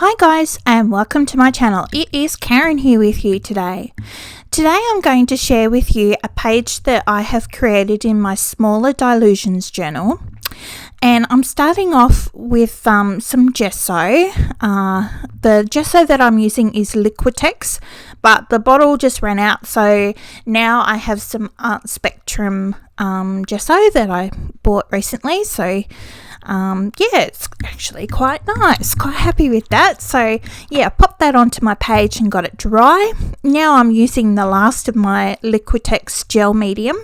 Hi guys, and welcome to my channel. It is Karen here with you today. Today I'm going to share with you a page that I have created in my Smaller Dilutions journal. And I'm starting off with some gesso. The gesso that I'm using is Liquitex, but the bottle just ran out, so now I have some Art Spectrum gesso that I bought recently. So yeah, it's actually quite nice, quite happy with that. So yeah, I popped that onto my page and got it dry. Now I'm using the last of my Liquitex gel medium,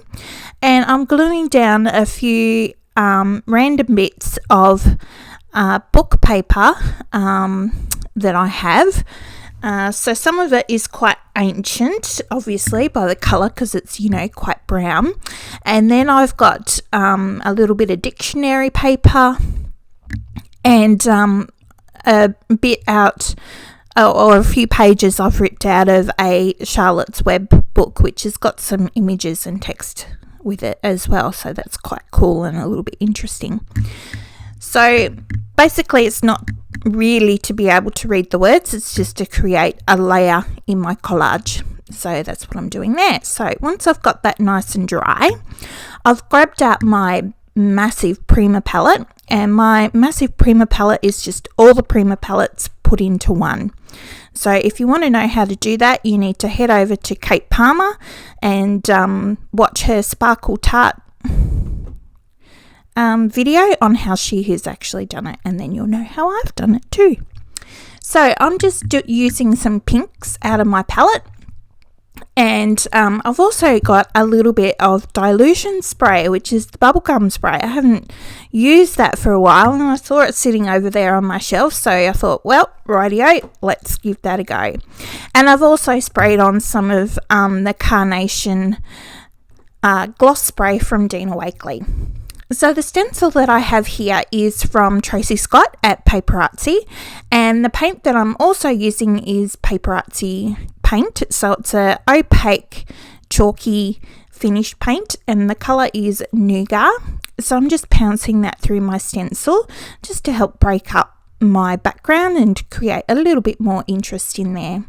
and I'm gluing down a few random bits of book paper that I have. So some of it is quite ancient, obviously, by the colour, because it's, quite brown. And then I've got a little bit of dictionary paper and a bit out, or a few pages I've ripped out of a Charlotte's Web book, which has got some images and text with it as well. So that's quite cool and a little bit interesting. So basically it's not really to be able to read the words, it's just to create a layer in my collage. So that's what I'm doing there. So once I've got that nice and dry, I've grabbed out my massive Prima palette, and my massive Prima palette is just all the Prima palettes put into one. So if you want to know how to do that, you need to head over to Kate Palmer and watch her Sparkle Tart video on how she has actually done it, and then you'll know how I've done it too. So I'm just using some pinks out of my palette, and I've also got a little bit of dilution spray, which is the bubblegum spray. I haven't used that for a while, and I saw it sitting over there on my shelf, so I thought, well, rightio, let's give that a go. And I've also sprayed on some of the Carnation gloss spray from Dina Wakley. So the stencil that I have here is from Tracy Scott at Paper Artsy, and the paint that I'm also using is Paper Artsy paint. So it's a opaque chalky finished paint, and the colour is Nougat. So I'm just pouncing that through my stencil just to help break up my background and create a little bit more interest in there.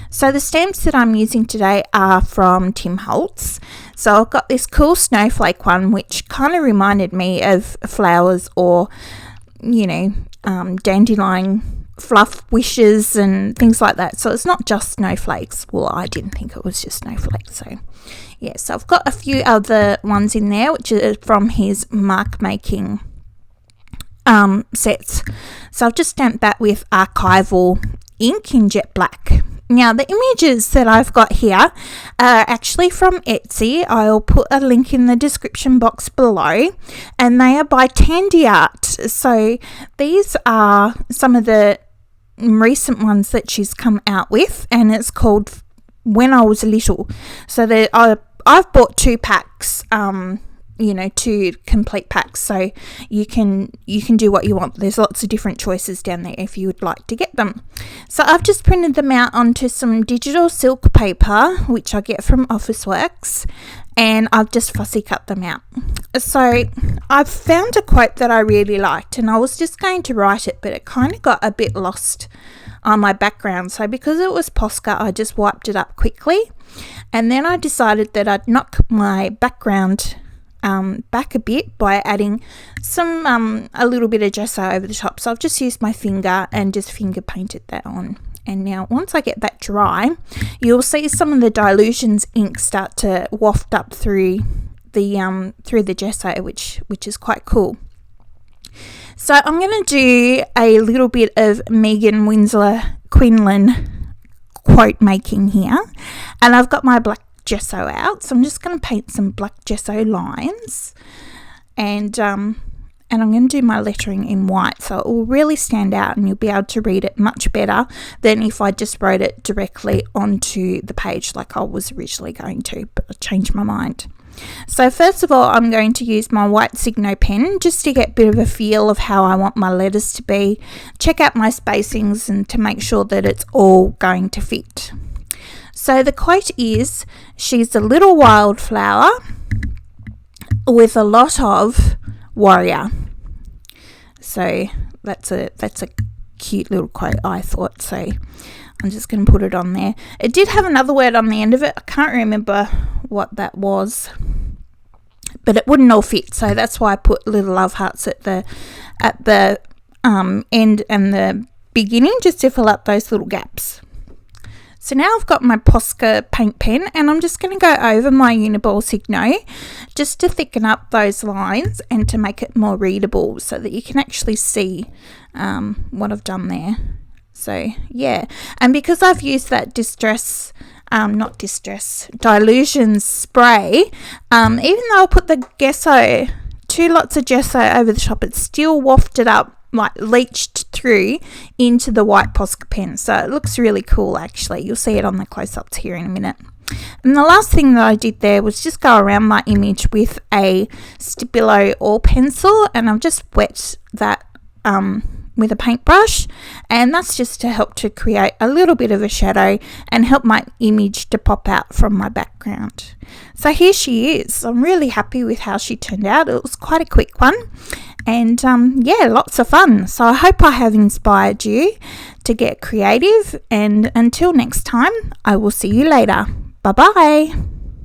So the stamps that I'm using today are from Tim Holtz. So I've got this cool snowflake one, which kind of reminded me of flowers, or dandelion fluff wishes and things like that. So it's not just snowflakes. Well, I didn't think it was just snowflakes. So yeah, so I've got a few other ones in there, which are from his mark making sets. So I've just stamped that with archival ink in jet black. Now the images that I've got here are actually from Etsy. I'll put a link in the description box below, and they are by Tandy Art. So these are some of the recent ones that she's come out with, and it's called When I Was Little. So I've bought 2 packs, 2 complete packs, so you can do what you want. There's lots of different choices down there if you would like to get them. So I've just printed them out onto some digital silk paper, which I get from Officeworks, and I've just fussy cut them out. So I've found a quote that I really liked, and I was just going to write it, but it kind of got a bit lost on my background. So because it was Posca, I just wiped it up quickly, and then I decided that I'd knock my background back a bit by adding some a little bit of gesso over the top. So I've just used my finger and just finger painted that on. And now once I get that dry, you'll see some of the Dilutions ink start to waft up through the gesso, which is quite cool. So I'm going to do a little bit of Megan Winslow Quinlan quote making here, and I've got my black gesso out, so I'm just going to paint some black gesso lines, and I'm going to do my lettering in white, so it will really stand out and you'll be able to read it much better than if I just wrote it directly onto the page like I was originally going to, but I changed my mind. So first of all, I'm going to use my white Signo pen just to get a bit of a feel of how I want my letters to be, check out my spacings, and to make sure that it's all going to fit. So the quote is, "She's a little wildflower with a lot of warrior." So that's a cute little quote, I thought, so I'm just going to put it on there. It did have another word on the end of it. I can't remember what that was, but it wouldn't all fit, so that's why I put little love hearts at the end and the beginning, just to fill up those little gaps. So now I've got my Posca paint pen, and I'm just going to go over my Uniball Signo just to thicken up those lines and to make it more readable so that you can actually see what I've done there. So yeah, and because I've used that Dylusion spray, even though I put the gesso, 2 lots of gesso over the top, it's still wafted up, like leached through into the white Posca pen, so it looks really cool actually. You'll see it on the close-ups here in a minute. And the last thing that I did there was just go around my image with a Stabilo oil pencil, and I've just wet that with a paintbrush, and that's just to help to create a little bit of a shadow and help my image to pop out from my background. So here she is. I'm really happy with how she turned out. It was quite a quick one, and yeah, lots of fun. So I hope I have inspired you to get creative, and until next time, I will see you later. Bye bye.